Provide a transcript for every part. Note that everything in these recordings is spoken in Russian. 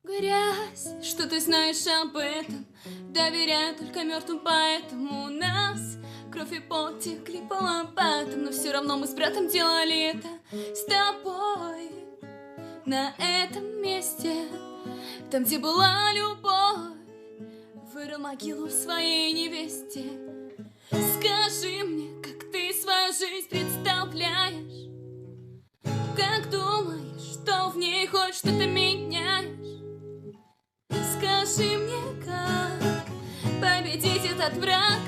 Грязь, что ты знаешь об этом? Доверяю только мертвым, поэтому у нас кровь и пот текли по лопатам, но все равно мы с братом делали это с тобой. На этом месте, там, где была любовь, вырыл могилу своей невесте. Скажи мне, как ты свою жизнь представляешь? Как думаешь, что в ней хоть что-то меняешь? Скажи мне, как победить этот враг?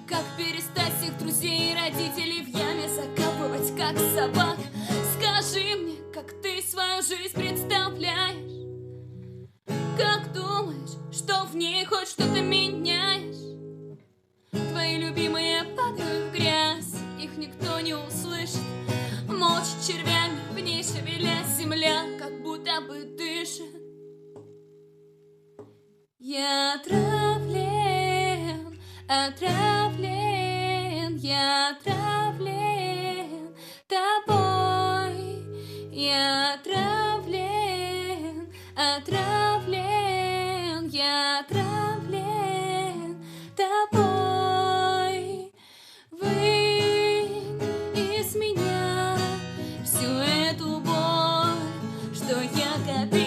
Как перестать всех друзей и родителей в яме закапывать, как собак? Скажи мне, как ты свою жизнь представляешь? Как думаешь, что в ней хоть что-то меняешь? Твои любимые падают в грязь, их никто не услышит. Молча червями в ней шевелясь, земля как будто бы дышит. Я отравлен, отравлен, я отравлен тобой. Я отравлен, отравлен, я отравлен тобой. Вынь из меня всю эту боль, что я копил.